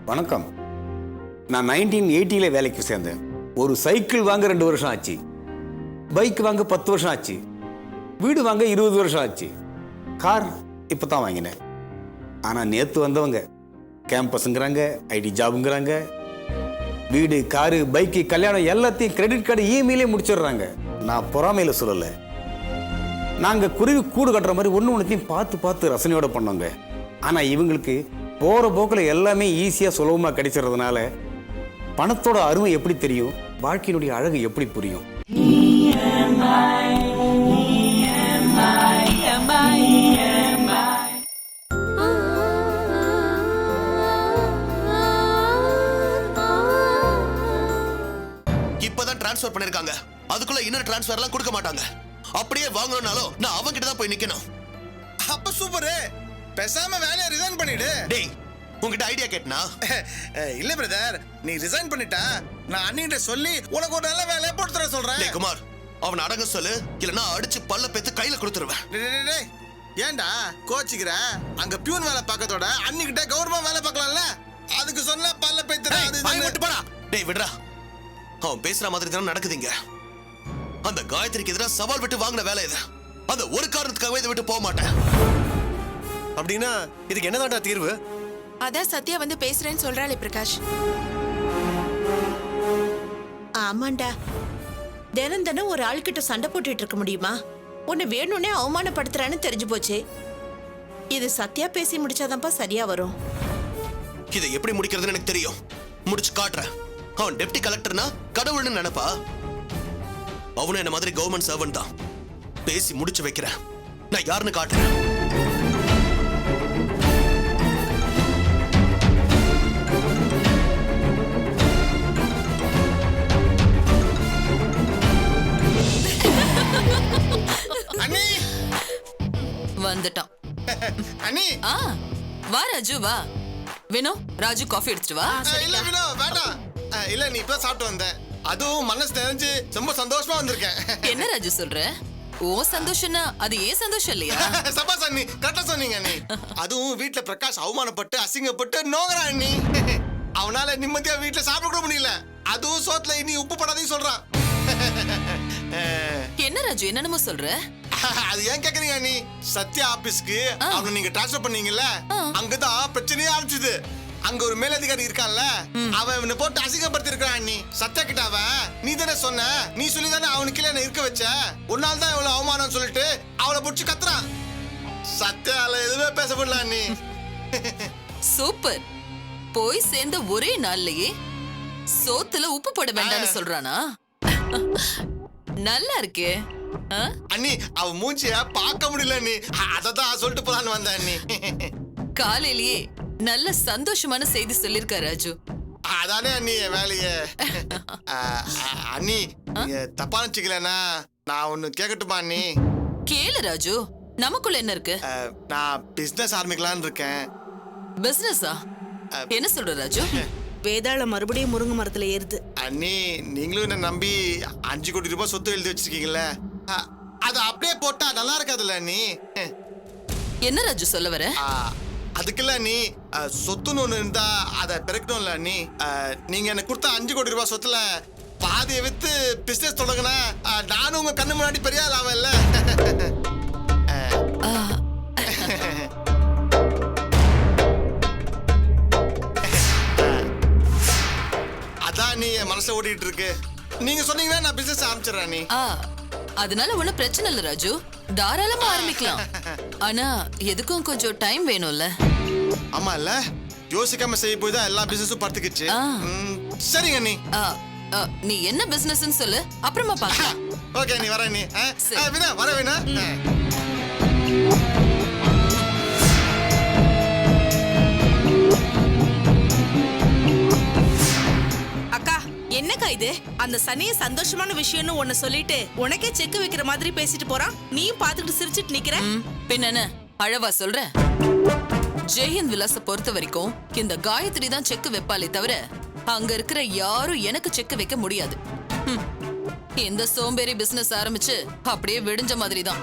வணக்கம். நான் 1980 வேலைக்கு சேர்ந்தேன். ஒரு சைக்கிள் வாங்க 2 வருஷம் ஆச்சு, பைக் வாங்க 10 வருஷம் ஆச்சு, வீடு வாங்க 20 வருஷம் ஆச்சு, கார் இப்போ தான் வாங்கினேன். ஆனால் நேற்று வந்தவங்க கேம்பஸுங்கிறாங்க, ஐடி ஜாபுங்கிறாங்க, வீடு காரு பைக்கு கல்யாணம் எல்லாத்தையும் கிரெடிட் கார்டு இஎம்ஐலே முடிச்சிடுறாங்க. நான் பொறாமையில் சொல்லலை, நாங்கள் குருவி கூடு கட்டுற மாதிரி ஒன்று ஒன்றுத்தையும் பார்த்து பார்த்து ரசனையோடு பண்ணோங்க. ஆனால் இவங்களுக்கு போகிற போக்கில் எல்லாமே ஈஸியாக சுலபமாக கிடைச்சிடுறதுனால பணத்தோட அருமை எப்படி தெரியும், வாழ்க்கையினுடைய அழகு எப்படி புரியும்? இப்பதான் டிரான்ஸ்ஃபர் பண்ணிருக்காங்க, அதுக்குள்ள இன்னொரு டிரான்ஸ்ஃபர்லாம் கொடுக்க மாட்டாங்க. அப்படியே வாங்கணும்னாலும் நான் அவங்க கிட்ட தான் போய் நிக்கணும். அப்ப சூப்பரு, பேசாம வேலையை ரிசைன் பண்ணிடு. டேய், உங்ககிட்ட ஐடியா கேட்டனா? இல்ல பிரதர், நீ ரிசைன் பண்ணிட்டா நான் அண்ணிட்ட சொல்லி உனக்கு ஒரு நல்ல வேலையை போட்டு தர சொல்றேன். டேய் குமார், அவன் அடங்க சொல்லு, இல்லனா அடிச்சு பல்ல பேத்து கையில கொடுத்துருவேன். டேய், ஏன்டா கோச்சிக்கிற? அங்க பியூன் வேலை பார்க்கறதோட அண்ணிக்கிட்ட கவர்மெண்ட் வேலை பார்க்கலாம்ல, அதுக்கு சொன்னா பல்ல பேத்துறா. அது வாய் விட்டு போடா. டேய் விடுடா, அவன் பேசுற மாதிரி தான் நடக்குதுங்க. அந்த காயத்ரிக்கு எதிராக சவால் விட்டு வாங்கின வேலை இது. அந்த ஒரு காரணத்துக்காகவே இதை விட்டு போக மாட்டேன். அப்படின்னா இதுக்கு என்னதான்டா தீர்வு? அதான் சத்யா வந்து பேசுறேன்னு சொல்றாளே பிரகாஷ். ஆமாண்டா, தினம் தினம் ஒரு ஆள்கிட்ட சண்டை போட்டுட்டு இருக்க முடியுமா? உன்னை வேணும்னே அவமானப்படுத்துறான்னு தெரிஞ்சு போச்சு. இது சத்யா பேசி முடிச்சாதான்ப்பா சரியா வரும். இதை எப்படி முடிக்கிறதுன்னு எனக்கு தெரியும், முடிச்சு காட்டுறேன். அவன் டெப்டி கலெக்டர்னா கடவுள்னு நினைப்பா? அவனும் என்ன மாதிரி கவர்மெண்ட் சர்வன்ட் தான். பேசி முடிச்சு வைக்கிறேன், நான் யாருன்னு காட்டுறேன். அண்ணி வந்துட்டான். அண்ணி. வா ராஜு வா. வினோ, ராஜு காஃபி எடுத்துட்டு வா. இல்ல வினோ வேண்டாம். இல்ல நீ இப்ப சாப்பிட்டு வந்த, அதுவும் மனசு தெரிஞ்சு ரொம்ப சந்தோஷமா வந்திருக்கேன். என்ன ராஜு சொல்ற? ஓ சந்தோஷம்னா அது ஏன் சந்தோஷம் இல்லையா? சபாஸ் அண்ணி, கரெக்டா சொன்னீங்க அண்ணி. அதுவும் வீட்டுல பிரகாஷ் அவமானப்பட்டு அசிங்கப்பட்டு நோங்குறான் அண்ணி. அவனால நிம்மதியா வீட்டுல சாப்பிட கூட முடியல, அதுவும் சோத்துல இனி உப்பு படாதையும் சொல்றான். என்ன ராஜு என்னென்னமோ சொல்ற? அது ஏன் கேக்குறீங்க அண்ணி? சத்யா ஆபீஸ்க்கு அவனை நீங்க டிரான்ஸ்ஃபர் பண்ணீங்கல்ல, அங்கதான் பிரச்சனையே ஆரம்பிச்சது. அங்க ஒரு மேலதிகாரி இருக்கான்ல, அவன் இவனை போட்டு அசிங்கப்படுத்தி இருக்கான் அண்ணி. சத்யா கிட்ட அவன், நீ தானே சொன்ன, நீ சொல்லி தானே அவனுக்கு என்ன இருக்க வச்ச, உன்னால தான் இவ்வளவு அவமானம் சொல்லிட்டு அவளை புடிச்சு கத்துறான். சத்யால எதுவுமே பேச முடியல அண்ணி. சூப்பர். போய் சேர்ந்த ஒரே நாள்லயே சோத்துல உப்பு போட வேண்டாம்னு சொல்றானா? நல்லா இருக்கே. அண்ணி அவ மூஞ்சிய பார்க்க முடியல அண்ணி, அததான் சொல்லிட்டு போலான்னு வந்தேன் அண்ணி. காலையிலேயே நல்ல சந்தோஷமான செய்தி சொல்லிருக்க ராஜு. அதானே அண்ணி என் வேலைய. அண்ணி நீங்க தப்பா நினைச்சுக்கலன்னா நான் ஒண்ணு கேட்கட்டுமா அண்ணி? கேளு ராஜு, நமக்குள்ள என்ன இருக்கு? நான் பிசினஸ் ஆரம்பிக்கலான்னு இருக்கேன். பிசினஸா? என்ன சொல்ற ராஜு? வேதாள மறுபடியும் முருங்கை மரத்துல ஏறுது. அண்ணி நீங்களும் என்ன நம்பி 5 கோடி ரூபாய் சொத்து எழுதி வச்சிருக்கீங்கல்ல, அது அப்படியே போட்டா நல்லா இருக்காதுல்ல அண்ணி? என்ன ராஜு சொல்ல வர? அதுக்குல்ல அண்ணி, சொத்துன்னு ஒண்ணு இருந்தா அதை பிறக்கணும்ல அண்ணி. நீங்க எனக்கு கொடுத்த 5 கோடி ரூபாய் சொத்துல பாதியை வித்து பிசினஸ் தொடங்கினா நானும் உங்க கண்ணு முன்னாடி பெரிய ஆள் ஆவல்ல. அதான் நீ என் மனசை ஓடிட்டு இருக்கு. நீங்க சொன்னீங்கன்னா நான் பிசினஸ் ஆரம்பிச்சிடறேன் நீ. அதனால ஒண்ணும் பிரச்சனை இல்ல ராஜு, தாராளமா ஆரம்பிக்கலாம். ஆனா எதுக்கும் கொஞ்சம் டைம் வேணும்ல? ஆமா இல்ல, யோசிக்காம செய்ய போய் தான் எல்லா பிசினஸும் படுத்துக்கிச்சு. சரிங்க நீ. நீ என்ன பிசினஸ்னு சொல்லு, அப்புறமா பார்க்கலாம். ஓகே நீ வர நீ. வினா வர வினா. அக்கா என்னக்கா இது? அந்த சனிய சந்தோஷமான விஷயம்னு ஒன்னு சொல்லிட்டு உனக்கே செக் வைக்கிற மாதிரி பேசிட்டு போறான், நீயும் பாத்துக்கிட்டு சிரிச்சிட்டு நிக்கிற. பின்ன அழவா சொல்ற? ஜெயஹிந்த் விலாச பொறுத்த வரைக்கும் இந்த காயத்ரி தான் செக் வைப்பாளே தவிர அங்க இருக்கிற யாரும் எனக்கு செக் வைக்க முடியாது. இந்த சோம்பேறி பிசினஸ் ஆரம்பிச்சு அப்படியே விடிஞ்ச மாதிரி தான்.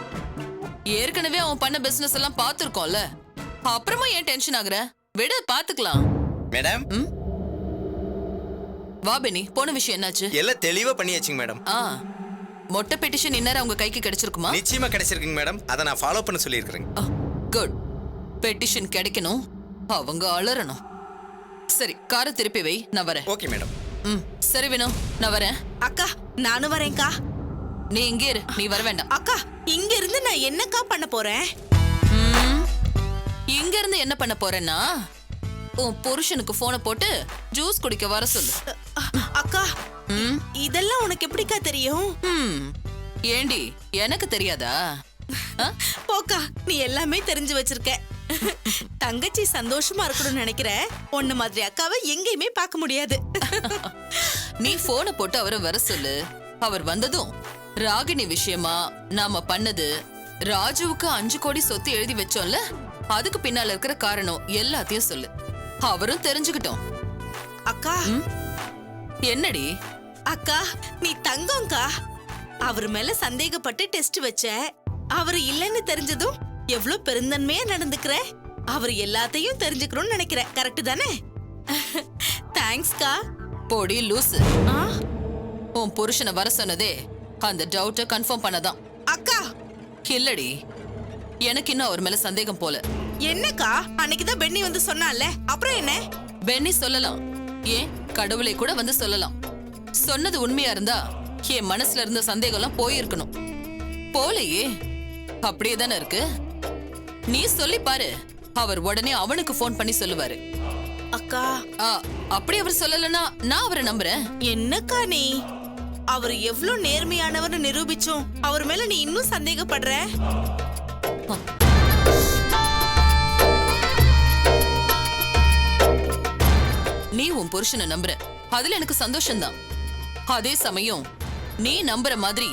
ஏற்கனவே அவன் பண்ண பிசினஸ் எல்லாம் பாத்துருக்கோம்ல, அப்புறமா ஏன் டென்ஷன் ஆகுற? விட பாத்துக்கலாம். மேடம் வா பெனி, போன விஷயம் என்னாச்சு? எல்லாம் தெளிவா பண்ணியாச்சுங்க மேடம். ஆ, மொட்டை பெட்டிஷன் இந்நேரம் உங்க கைக்கு கிடைச்சிருக்குமா? நிச்சயமா கிடைச்சிருக்குங்க மேடம். அதை நான் ஃபாலோ பண்ண சொல்லியிருக்கிறேங்க. குட். பெட்டிஷன் கிடைக்கணும், அவங்க அலறணும். சரி, காரை திருப்பி வை, நான் வரேன். Okay madam. சரி வினோ, நான் வரேன். அக்கா நானும் வரேன்க்கா. நீ இங்கே இரு, நீ வர வேண்டாம். அக்கா இங்க இருந்து நான் என்னக்கா பண்ண போறேன்? இங்க இருந்து என்ன பண்ண போறேன்னா, உன் புருஷனுக்கு போனை போட்டு ஜூஸ் குடிக்க வர சொல்லு. அக்கா இதெல்லாம் உனக்கு எப்படிக்கா தெரியும்? ஏண்டி, எனக்கு தெரியாதா? போக்கா, நீ எல்லாமே தெரிஞ்சு வச்சிருக்க. தங்கச்சி சந்தோஷமா இருக்கணும்னு நினைக்கிற உன்ன மாதிரி அக்காவை எங்கேயுமே பார்க்க முடியாது. நீ போனை போட்டு அவரை வர சொல்லு. அவர் வந்ததும் ராகினி விஷயமா நாம பண்ணது, ராஜுவுக்கு 5 கோடி சொத்து எழுதி வச்சோம்ல, அதுக்கு பின்னால இருக்கிற காரணம் எல்லாத்தையும் சொல்லு. அவரும் தெரிஞ்சுக்கிட்டோம். அக்கா என்னடி? அக்கா நீ தங்கம்க்கா. அவர் மேல சந்தேகப்பட்டு டெஸ்ட் வச்ச. அவர் இல்லைன்னு தெரிஞ்சதும் எவ்வளவு பெருந்தன்மையா நடந்துக்கிற. அவர் எல்லாத்தையும் தெரிஞ்சுக்கணும்னு நினைக்கிற. கரெக்ட் தானே? தேங்க்ஸ்க்கா. போடி லூசு. ஆ? உன் புருஷனை வர சொன்னதே அந்த டவுட்டை கன்ஃபார்ம் பண்ணதான். அக்கா இல்லடி, எனக்கு இன்னும் அவர் மேல சந்தேகம் போல. என்னக்கா, அன்னைக்குதான் பென்னி வந்து சொன்னால, அப்புறம் என்ன? பென்னி சொல்லலாம், ஏன் கடவுளை கூட வந்து சொல்லலாம். சொன்னது உண்மையா இருந்தா என் மனசுல இருந்த சந்தேகம்லாம் போயிருக்கணும். போலையே, அப்படியே தானே இருக்கு. நீ சொல்லி பாரு, அவர் உடனே அவனுக்கு போன் பண்ணி சொல்லுவாரு. அக்கா அப்படி அவர் சொல்லலன்னா நான் அவரை நம்புறேன். என்னக்கா நீ? அவர் எவ்வளவு நேர்மையானவர்னு நிரூபிச்சும் அவர் மேல நீ இன்னும் சந்தேகப்படுற? நீ உன் புருஷனை நம்புற, அதுல எனக்கு சந்தோஷம்தான். அதே சமயம் நீ நம்புற மாதிரி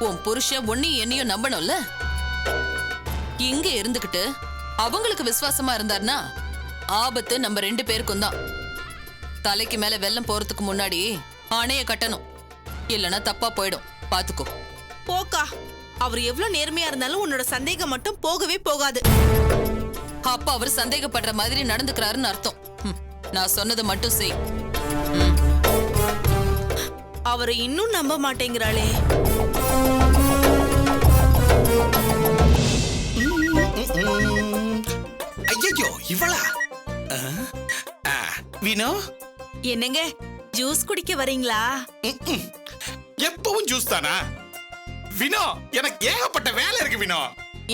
உன் புருஷன் உன்னையும் என்னையும் நம்பணும்ல. இங்க இருந்துகிட்டு அவங்களுக்கு விசுவாசமா இருந்தார்னா ஆபத்து நம்ம 2 பேருக்கும் தான். தலைக்கு மேல வெள்ளம் போறதுக்கு முன்னாடி அணைய கட்டணும், இல்லனா தப்பா போயிடும். பாத்துக்கோ. போக்கா, அவர் எவ்வளவு நேர்மையா இருந்தாலும் உன்னோட சந்தேகம் மட்டும் போகவே போகாது. அப்ப அவர் சந்தேகப்படுற மாதிரி நடந்துக்கிறாருன்னு அர்த்தம். நான் சொன்னதை மட்டும் செய். அவரை இன்னும் நம்ப மாட்டேங்கிறாளே. ஐயோ, இவளா? வினோ, என்னங்க ஜூஸ் குடிக்க வரீங்களா? எப்பவும் ஜூஸ் தானா? வினோ, எனக்கு ஏகப்பட்ட வேலை இருக்கு வினோ.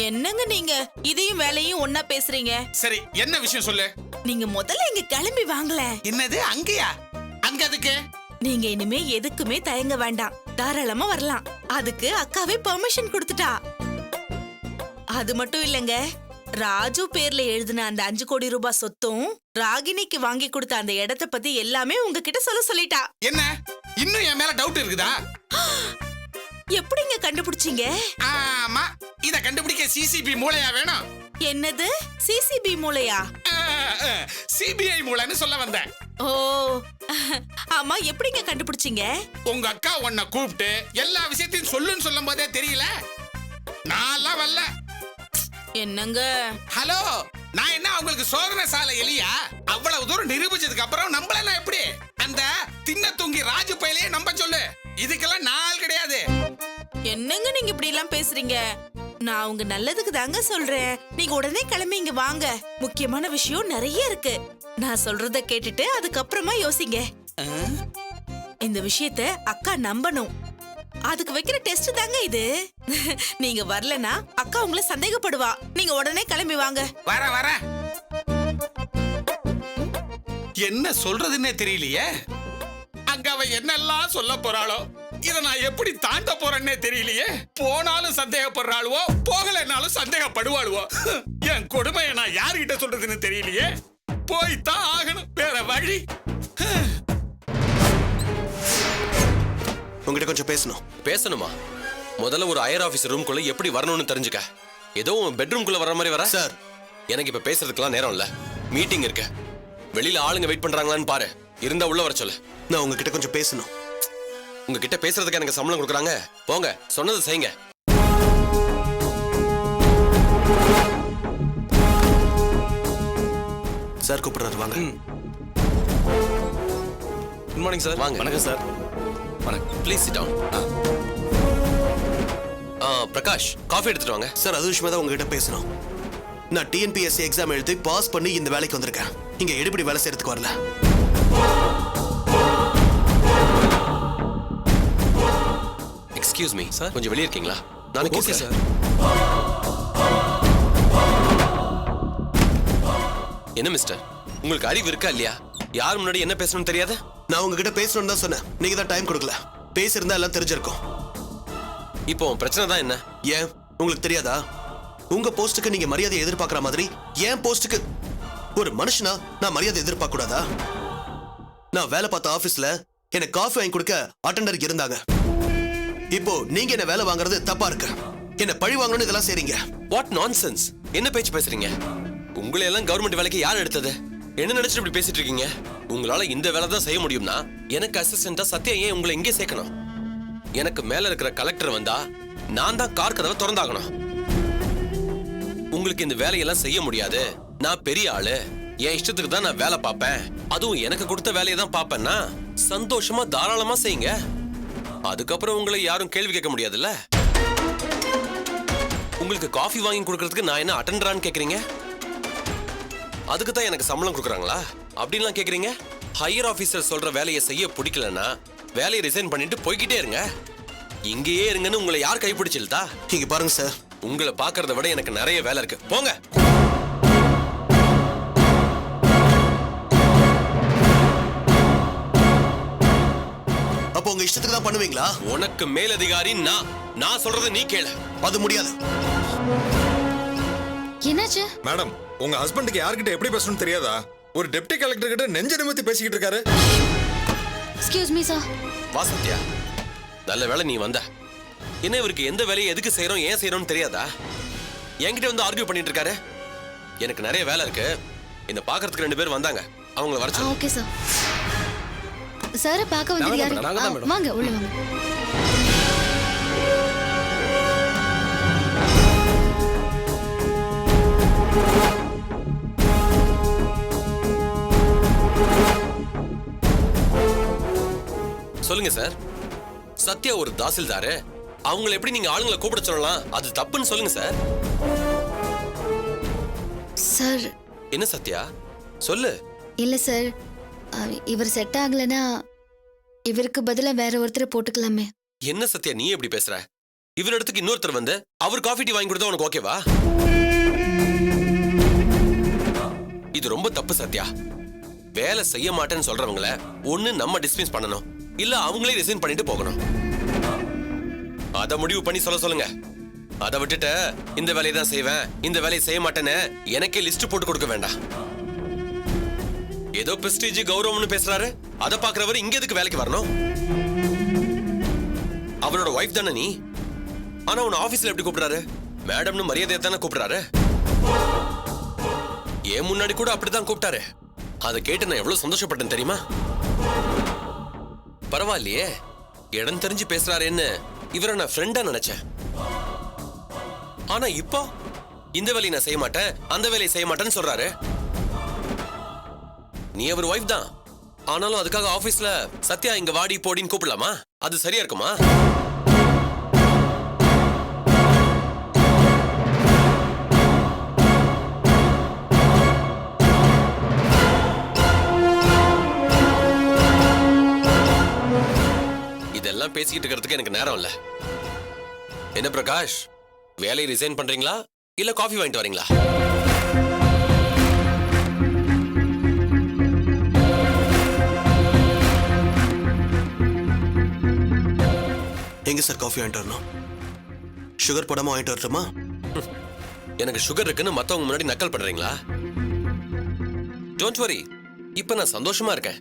என்னங்க நீங்க இதையும் வேலையும் ஒன்னா பேசுறீங்க? சரி, என்ன விஷயம் சொல்லு. நீங்க முதல்ல இங்க கிளம்பி வாங்கல. என்னது, அங்கயா? அங்க அதுக்கு? நீங்க இனிமே எதுக்குமே தயங்க வேண்டாம், தாராளமா வரலாம். அதுக்கு அக்காவே பெர்மிஷன் கொடுத்துட்டா. அது மட்டும் இல்லங்க, ராஜு பேர்ல எழுதின அந்த 5 கோடி ரூபாய் சொத்தும் ராகினிக்கு வாங்கி கொடுத்த அந்த இடத்தை பத்தி எல்லாமே உங்ககிட்ட சொல்லிட்டா. என்ன, இன்னும் என் மேல டவுட் இருக்குதா? எப்படிங்க கண்டுபிடிச்சீங்க? ஆமா, இத கண்டுபிடிக்க சிசிபி மூளையா வேணும். என்னது, சிசிபி மூளையா? சிபிஐ மூளைன்னு சொல்ல வந்தேன். ஓ, ஆமா, எப்படிங்க கண்டுபிடிச்சீங்க? உங்க அக்கா உன்னை கூப்பிட்டு எல்லா விஷயத்தையும் சொல்லுன்னு சொல்லும் போதே தெரியல. நான் வரல. என்னங்க? ஹலோ, நான் என்ன அவங்களுக்கு சோதனை சாலை எலியா? அவ்வளவு தூரம் நிரூபிச்சதுக்கு அப்புறம் நம்மள எப்படி அந்த தின்ன தூங்கி ராஜு பையிலேயே நம்ப சொல்லு. இதுக்கெல்லாம் நாள் கிடையாது. என்னங்க நீங்க இப்படி எல்லாம் பேசுறீங்க? நான் உங்க நல்லதுக்கு தாங்க சொல்றேன். நீங்க உடனே கிளம்பி இங்க வாங்க. முக்கியமான விஷயம் நிறைய இருக்கு. நான் சொல்றத கேட்டுட்டு அதுக்கப்புறமா யோசிங்க. இந்த விஷயத்த அக்கா நம்பணும். அதுக்கு வைக்கிற டெஸ்ட் தாங்க இது. நீங்க வரலனா அக்கா உங்களை சந்தேகப்படுவா. நீங்க உடனே கிளம்பி வாங்க. வர என்ன சொல்றதுன்னே தெரியலையே. அங்க அவ என்னெல்லாம் சொல்ல போறாளோ, இத நான் எப்படி தாண்ட போறேன்னே தெரியலையே. போனாலும் சந்தேகப்படுறாளுவோ, போகலைன்னாலும் சந்தேகப்படுவாளுவோ. என் கொடுமையை நான் யாருகிட்ட சொல்றதுன்னு தெரியலையே. போய்தான் ஆகணும், வேற வழி. உங்ககிட்ட கொஞ்சம் பேசணும். பேசணுமா? முதல்ல ஒரு ஹையர் ஆபீசர் ரூம்குள்ள எப்படி வரணும்னு தெரிஞ்சுக்க. ஏதோ பெட்ரூம்குள்ள வர மாதிரி வர. சார், எனக்கு இப்ப பேசுறதுக்கெல்லாம் நேரம் இல்ல. மீட்டிங் இருக்கு. வெளியில ஆளுங்க வெயிட் பண்றாங்களான்னு பாரு. இருந்தா உள்ள வர சொல்லு. நான் உங்ககிட்ட கொஞ்சம் பேசணும். உங்ககிட்ட பேசுறதுக்கு எனக்கு சம்பளம் கொடுக்குறாங்க. போங்க, சொன்னது செய்யுங்க. சார் கூப்பிடுறாரு, வாங்க. Good morning sir. வாங்க. வணக்கம் சார். வணக்கம். Please sit down. Prakash coffee எடுத்துட்டு வாங்க. சார் அது விஷயமா தான் உங்ககிட்ட பேசணும். நான் டிஎன்பிஎஸ்சி எக்ஸாம் எழுதி பாஸ் பண்ணி இந்த வேலைக்கு வந்திருக்கேன். இங்க எடுபடி வேலை செய்யறதுக்கு வரல. எக்ஸ்கியூஸ் மீ சார், கொஞ்சம் வெளியே இருக்கீங்களா? நான் ஓகே சார். என்ன மிஸ்டர், உங்களுக்கு அறிவு இருக்கா இல்லையா? யார் முன்னாடி என்ன பேசணும்னு தெரியாத? நான் உங்ககிட்ட பேசணும்னு தான் சொன்னேன். நீங்க தான் டைம் கொடுக்கல. பேசியிருந்தா எல்லாம் தெரிஞ்சிருக்கும். இப்போ உன் பிரச்சனை தான் என்ன? ஏன் உங்களுக்கு தெரியாதா? உங்க போஸ்டுக்கு நீங்க மரியாதை எதிர்பார்க்கிற மாதிரி என் போஸ்டுக்கு ஒரு மனுஷனா நான் மரியாதை எதிர்பார்க்க கூடாதா? நான் வேலை பார்த்த ஆபீஸ்ல எனக்கு காஃபி வாங்கி கொடுக்க அட்டெண்டர் இருந்தாங்க. இப்போ நீங்க என்ன வேலை வாங்குறது தப்பா இருக்கு. என்ன பழி வாங்கணும்னு இதெல்லாம் செய்றீங்க. What nonsense? என்ன பேச்சு பேசுறீங்க? உங்களை எல்லாம் கவர்மெண்ட் வேலைக்கு யார் எடுத்தது? என்ன நினைச்சிட்டு இப்படி பேசிட்டு இருக்கீங்க? உங்களால இந்த வேலை தான் செய்ய முடியும்னா எனக்கு அசிஸ்டண்டா சத்யா ஏன் உங்களை இங்கே சேர்க்கணும்? எனக்கு மேல இருக்கிற கலெக்டர் வந்தா நான் தான் கார் கதவை திறந்தாகணும். உங்களுக்கு இந்த வேலையெல்லாம் செய்ய முடியாது, நான் பெரிய ஆளு, என் இஷ்டத்துக்கு தான் நான் வேலை பார்ப்பேன், அதுவும் எனக்கு கொடுத்த வேலையை தான் பார்ப்பேன்னா சந்தோஷமா தாராளமா செய்யுங்க. அதுக்கப்புறம் உங்களை யாரும் கேள்வி கேட்க முடியாதுல்ல. உங்களுக்கு காஃபி வாங்கி கொடுக்கறதுக்கு நான் என்ன அட்டெண்டரான்னு கேக்குறீங்க? அதுக்கு தான் எனக்கு சம்பளம் கொடுக்குறாங்களா அப்படின்லாம் கேக்குறீங்க? ஹையர் ஆபீசர் சொல்ற வேலையை செய்ய பிடிக்கலன்னா வேலையை ரிசைன் பண்ணிட்டு போய்கிட்டே இருங்க. இங்கேயே இருங்கன்னு உங்களை யார் கைப்பிடிச்சில்தா? இங்க பாருங்க சார், உங்களை பாக்குறத விட எனக்கு நிறைய வேலை இருக்கு. போங்க. அப்போ உங்க இஷ்டத்துக்கு தான் பண்ணுவீங்களா? உனக்கு மேலதிகாரி நான் சொல்றத நீ கேளு. அது முடியாது. என்னாச்சு? மேடம், உங்க ஹஸ்பண்டுக்கு யார்கிட்ட எப்படி பேசணும்னு தெரியாதா? ஒரு டெப்டி கலெக்டர் கிட்ட நெஞ்ச நிமித்தி பேசிக்கிட்டு இருக்காரு. Excuse me sir. வா சத்யா, நல்ல வேலை நீ வந்த. என்ன இவருக்கு எந்த வேலையை எதுக்கு செய்யறோம் ஏன் செய்யறோம்னு தெரியாதா? என்கிட்ட வந்து ஆர்கியூ பண்ணிட்டு இருக்காரு. எனக்கு நிறைய வேலை இருக்கு. என்ன பாக்குறதுக்கு 2 பேர் வந்தாங்க, அவங்கள வர சொல்லு. Okay sir. சார் பார்க்க வந்தது யாரு? வாங்க உள்ள வாங்க. சொல்லுங்க சார். சத்யா ஒரு தாசில்தாரு, அவங்களை எப்படி நீங்க ஆளுங்களை கூப்பிட சொல்லலாம்? அது தப்புன்னு சொல்லுங்க சார். சார் என்ன சத்யா சொல்லு. இல்ல சார், இவர் செட் ஆகலனா இவருக்கு பதிலா வேற ஒருத்தரை போட்டுக்கலாமே. என்ன சத்யா நீ எப்படி பேசுற? இவர் இடத்துக்கு இன்னொருத்தர் வந்து அவர் காஃபி டீ வாங்கி கொடுத்தா உனக்கு ஓகேவா? இது ரொம்ப தப்பு சத்யா. வேலை செய்ய மாட்டேன்னு சொல்றவங்கள ஒண்ணு நம்ம டிஸ்மிஸ் பண்ணணும், இல்ல அவங்களே ரிசைன் பண்ணிட்டு போகணும். அத முடிவு பண்ணி சொல்லுங்க. அதை விட்டுட்டு இந்த வேலையை தான் செய்வேன், இந்த வேலையை செய்ய மாட்டேன்னு எனக்கே லிஸ்ட் போட்டு கொடுக்க வேண்டாம். ஏதோ பிரஸ்டீஜ் கௌரவம்னு பேசுறாரு, அதை பாக்குறவர் இங்க எதுக்கு வேலைக்கு வரணும்? அவரோட ஒய்ஃப் தானே நீ. ஆனா உன் ஆபீஸ்ல எப்படி கூப்பிடுறாரு? மேடம்னு மரியாதையை தானே கூப்பிடுறாரு. ஏன் முன்னாடி கூட அப்படிதான் கூப்பிட்டாரு. அதை கேட்டு நான் எவ்வளவு சந்தோஷப்பட்டேன் தெரியுமா? பரவாயில்லையே, இடம் தெரிஞ்சு பேசுறாருன்னு இவரை நான் ஃப்ரெண்டா நினைச்சேன். ஆனா இப்போ இந்த வேலையை நான் செய்ய மாட்டேன், அந்த வேலையை செய்ய மாட்டேன்னு சொல்றாரு. நீ அவர் ஒய்ஃப் தான், ஆனாலும் அதுக்காக ஆபீஸ்ல சத்யா இங்க வாடி போடின்னு கூப்பிடலாமா? அது சரியா இருக்குமா? இதெல்லாம் பேசிக்கிட்டு இருக்கிறதுக்கு எனக்கு நேரம் இல்ல. என்ன பிரகாஷ், வேலையை ரிசைன் பண்றீங்களா இல்ல காஃபி வாங்கிட்டு வரீங்களா? எங்க சார் காஃபி வாங்கிட்டு வரணும்? சுகர் போடாம வாங்கிட்டு வரட்டுமா? எனக்கு சுகர் இருக்குன்னு மத்தவங்க முன்னாடி நக்கல் பண்றீங்களா? டோன்ட் வரி, இப்ப நான் சந்தோஷமா இருக்கேன்.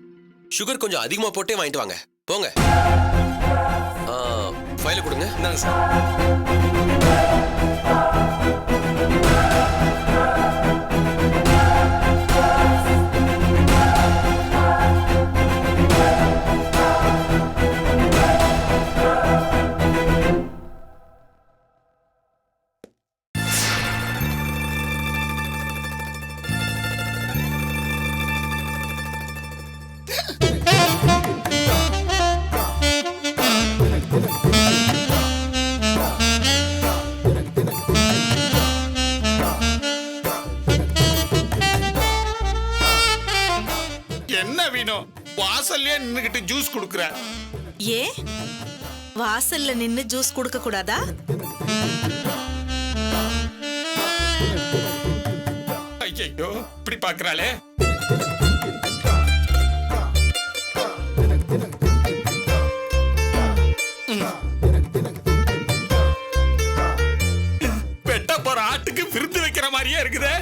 சுகர் கொஞ்சம் அதிகமா போட்டே வாங்கிட்டு வாங்க. போங்க. ஃபைல கொடுங்க. இந்தாங்க சார். என்ன வீணோ வாசல்லே நின்னுகிட்டு ஜூஸ் குடுக்குற? ஏன் வாசல்ல நின்னு ஜூஸ் குடுக்க கூடாதா? ஐயோ இப்படி பாக்குறாளே. வெட்ட போற ஆட்டுக்கு விருந்து வைக்கிற மாதிரியே இருக்குதே.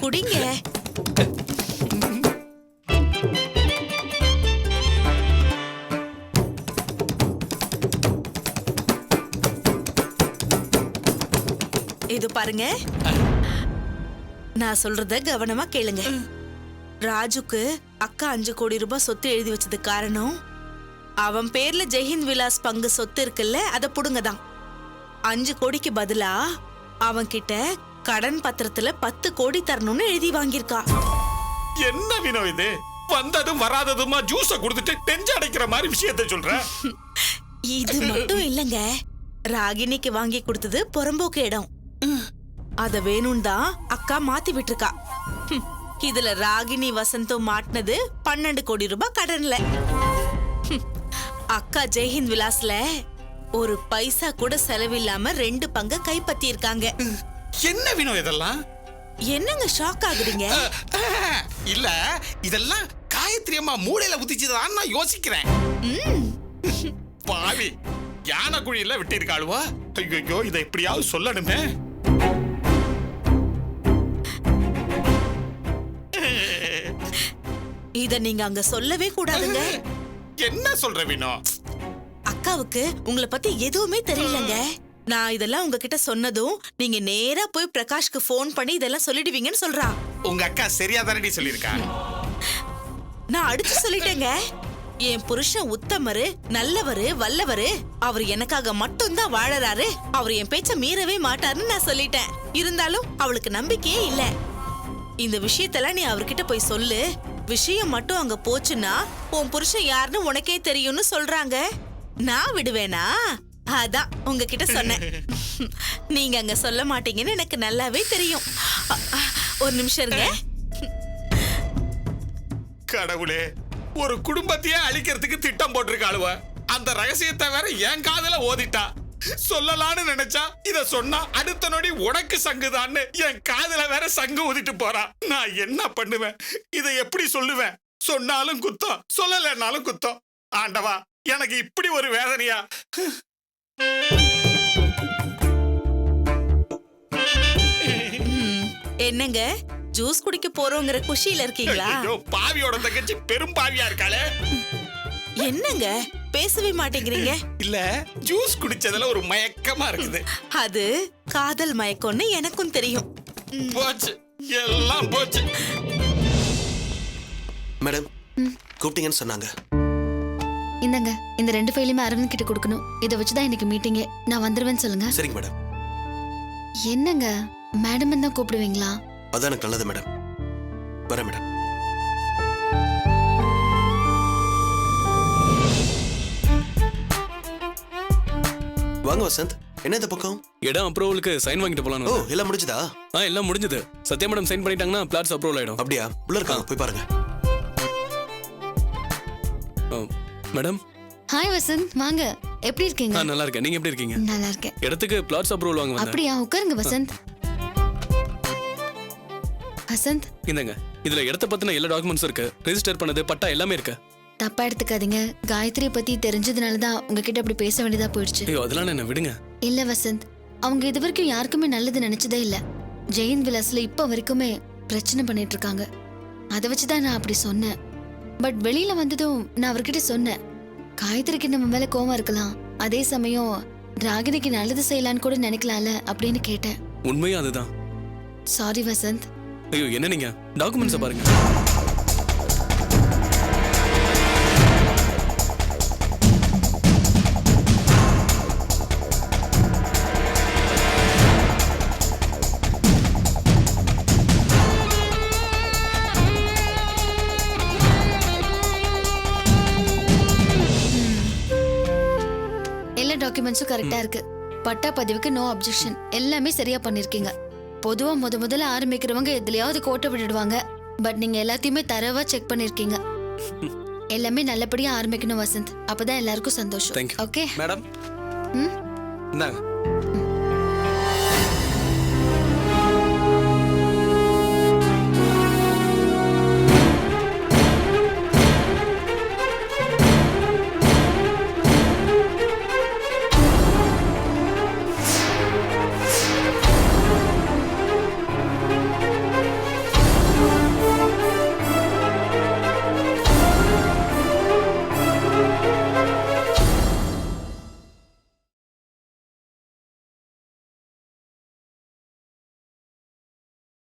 குடிங்க. இது பாருங்க, நான் சொல்றத கவனமா கேளுங்க. ராஜுக்கு அக்கா 5 கோடி ரூபாய் சொத்து எழுதி வச்சது காரணம் அவன் பேர்ல ஜெயஹிந்த் விலாஸ் பங்கு சொத்து இருக்குல்ல, அத புடுங்கதான். 5 கோடிக்கு பதிலா அவன் கிட்ட கடன் பத்திரத்துல 10 கோடி தரணும்னு எழுதி வாங்கியிருக்கா. என்ன வினோ இது? வந்ததும் வராததுமா ஜூஸ குடுத்துட்டு நெஞ்ச அடைக்கிற மாதிரி விஷயத்தை சொல்ற. இது மட்டும் இல்லங்க, ராகினிக்கு வாங்கி கொடுத்தது புறம்போக்கு இடம். அத வேணும் தான் அக்கா மாத்தி விட்டுருக்கா. இதுல ராகினி வசந்தும் மாட்டினது 12 கோடி ரூபாய் கடன்ல. அக்கா ஜெயஹிந்த் விலாஸ்ல ஒரு பைசா கூட செலவில்லாம 2 பங்க கைப்பத்தி இருக்காங்க. என்ன வினோ இதெல்லாம்? என்னங்க ஷாக் ஆகுறீங்க? இல்ல, இதெல்லாம் காயத்ரி அம்மா மூளையில உதிச்சுதான் நான் யோசிக்கிறேன். பாவி, யானை குழியில விட்டு இருக்காளுவா? ஐயோ, இதை எப்படியாவது சொல்லணுமே. இத நீங்க அங்க சொல்லவே கூடாதுங்க. என்ன சொல்ற வினோ? அக்காவுக்கு உங்களை பத்தி எதுவுமே தெரியலங்க. நான் இதெல்லாம் உங்ககிட்ட சொன்னதும் நீங்க நேரா போய் பிரகாஷ்க்கு ஃபோன் பண்ணி இதெல்லாம் சொல்லிடுவீங்கன்னு சொல்றா. உங்க அக்கா சரியா தானடி சொல்லிருக்கா? நான் அடிச்சு சொல்லிட்டேங்க. என் புருஷன் உத்தமரு, நல்லவரு, வல்லவரு. அவர் எனக்காக மட்டும்தான் வாழறாரு. அவர் என் பேச்ச மீறவே மாட்டாருன்னு நான் சொல்லிட்டேன். இருந்தாலும் அவளுக்கு நம்பிக்கையே இல்ல. இந்த விஷயத்தெல்லாம் நீ அவர்கிட்ட போய் சொல்லு. விஷயம் மட்டும் அங்க போச்சுன்னா உன் புருஷன் யாருன்னு உனக்கே தெரியும்னு சொல்றாங்க. நான் விடுவேனா? அதான் உங்ககிட்ட சொன்னேன். நீங்க அங்க சொல்ல மாட்டீங்கன்னு எனக்கு நல்லாவே தெரியும். ஒரு நிமிஷம் இருங்க. கடவுளே, ஒரு குடும்பத்தையே அழிக்கிறதுக்கு திட்டம் போட்டிருக்காளுவ. அந்த ரகசியத்தை வேற என் காதுல ஓதிட்டா. சொல்லலான்னு நினைச்சா இத சொன்னா அடுத்த நொடி உனக்கு சங்குதான்னு என் காதுல வேற சங்கு ஊதிட்டு போறா. நான் என்ன பண்ணுவேன்? இதை எப்படி சொல்லுவேன்? சொன்னாலும் குத்தம், சொல்லலைன்னாலும் குத்தம். ஆண்டவா, எனக்கு இப்படி ஒரு வேதனையா? என்னங்க, ஜூஸ் குடிக்க போறோங்கிற குஷியில இருக்கீங்களா? ஐயோ, பாவியோட தங்கச்சி பெரும் பாவியா இருக்காளே. என்னங்க பேசவே மாட்டேங்கிறீங்க? இல்ல, ஜூஸ் குடிச்சதுல ஒரு மயக்கமா இருக்குது. அது காதல் மயக்கம்னு எனக்கும் தெரியும். போச்சு, எல்லாம் போச்சு. மேடம், கூப்பிட்டீங்கன்னு சொன்னாங்க. இந்தாங்க, இந்த 2 ஃபைலையுமே அரவிந்த் கிட்ட கொடுக்கணும். இதை வச்சுதான் இன்னைக்கு மீட்டிங்கே. நான் வந்துருவேன்னு சொல்லுங்க. சரிங்க மேடம். என்னங்க, மேடம் தான் கூப்பிடுவீங்களா? அதான் எனக்கு நல்லது மேடம். வரேன் மேடம். வாங்க வசந்த், என்ன இந்த பக்கம்? இடம் அப்ரூவலுக்கு சைன் வாங்கிட்டு போலாம். ஓ, எல்லாம் முடிஞ்சதா? எல்லாம் முடிஞ்சது. சத்யா மேடம் சைன் பண்ணிட்டாங்கன்னா பிளாட்ஸ் அப்ரூவல் ஆயிடும். அப்படியா? உள்ள இருக்காங்க, போய் பாருங்க. மேடம். ஹாய் வசந்த், வாங்க. எப்படி இருக்கீங்க? நல்லா இருக்கேன். நீங்க எப்படி இருக்கீங்க? நல்லா இருக்கேன். இடத்துக்கு பிளாட்ஸ் அப்ரூவல் வாங்க வந்தேன். அப்படியா? உட்காருங்க வசந்த். வசந்த், இந்தங்க, இதுல இடத்த பத்தின எல்லா டாக்குமெண்ட்ஸும் இருக்கு. ரெஜிஸ்டர் பண்ணது, பட்டா எல்லாமே இருக்கு. தப்பா எடுத்துக்காதீங்க. காயத்ரி பத்தி தெரிஞ்சதுனால தான் உங்ககிட்ட அப்படி பேச வேண்டியதா போயிடுச்சு. ஐயோ, அதெல்லாம் என்ன விடுங்க. இல்ல வசந்த், அவங்க இது வரைக்கும் யாருக்குமே நல்லது நினைச்சதே இல்ல. ஜெயந்த் விலாஸ்ல இப்ப வரைக்குமே பிரச்சனை பண்ணிட்டு இருக்காங்க. அதை வச்சுதான் நான் அப்படி சொன்னேன். பட் வெளியில வந்ததும் நான் அவர்கிட்ட சொன்னேன், காயத்ரிக்கு நம்ம மேல கோவம் இருக்கலாம், அதே சமயம் ராகினிக்கு நல்லது செய்யலான்னு கூட நினைக்கலாம்ல அப்படின்னு கேட்டேன். உண்மையும் அதுதான். சாரி வசந்த். ஐயோ, என்ன நீங்க டாக்குமெண்ட்ஸை பாருங்க. டாக்குமெண்ட்ஸும் கரெக்டா இருக்கு. பட்டா பதிவுக்கு நோ அப்ஜெக்ஷன், எல்லாமே சரியா பண்ணிருக்கீங்க. பொதுவா முதல்ல ஆரம்பிக்கிறவங்க எதுலயாவது கோட்டை விட்டுடுவாங்க. பட் நீங்க எல்லாத்தையுமே தரவா செக் பண்ணிருக்கீங்க. எல்லாமே நல்லபடியா ஆரம்பிக்கணும் வசந்த், அப்பதான் எல்லாருக்கும் சந்தோஷம். Thank you. ஓகே மேடம் ம் இந்தாங்க